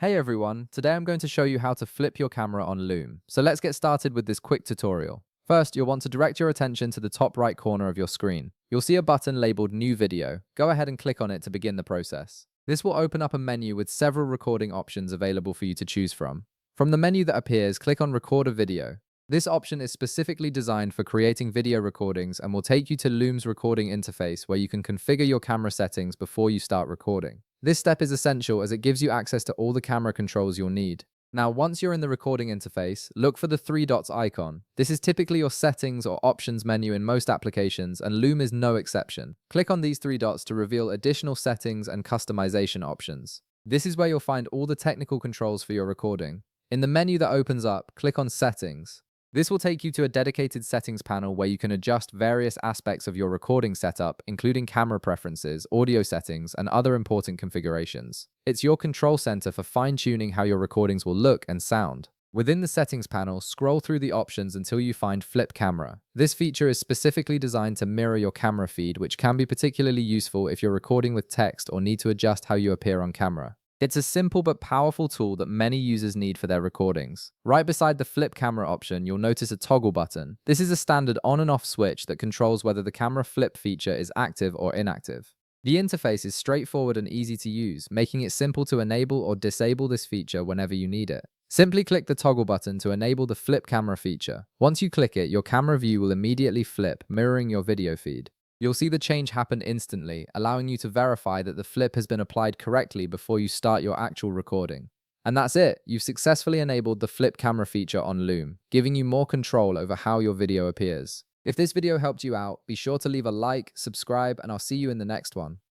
Hey everyone, today I'm going to show you how to flip your camera on Loom. So let's get started with this quick tutorial. First, you'll want to direct your attention to the top right corner of your screen. You'll see a button labeled New Video. Go ahead and click on it to begin the process. This will open up a menu with several recording options available for you to choose from. From the menu that appears, click on Record a Video. This option is specifically designed for creating video recordings and will take you to Loom's recording interface where you can configure your camera settings before you start recording. This step is essential as it gives you access to all the camera controls you'll need. Now, once you're in the recording interface, look for the three dots icon. This is typically your settings or options menu in most applications, and Loom is no exception. Click on these three dots to reveal additional settings and customization options. This is where you'll find all the technical controls for your recording. In the menu that opens up, click on Settings. This will take you to a dedicated settings panel where you can adjust various aspects of your recording setup, including camera preferences, audio settings, and other important configurations. It's your control center for fine-tuning how your recordings will look and sound. Within the settings panel, scroll through the options until you find Flip Camera. This feature is specifically designed to mirror your camera feed, which can be particularly useful if you're recording with text or need to adjust how you appear on camera. It's a simple but powerful tool that many users need for their recordings. Right beside the flip camera option, you'll notice a toggle button. This is a standard on and off switch that controls whether the camera flip feature is active or inactive. The interface is straightforward and easy to use, making it simple to enable or disable this feature whenever you need it. Simply click the toggle button to enable the flip camera feature. Once you click it, your camera view will immediately flip, mirroring your video feed. You'll see the change happen instantly, allowing you to verify that the flip has been applied correctly before you start your actual recording. And that's it, you've successfully enabled the flip camera feature on Loom, giving you more control over how your video appears. If this video helped you out, be sure to leave a like, subscribe, and I'll see you in the next one.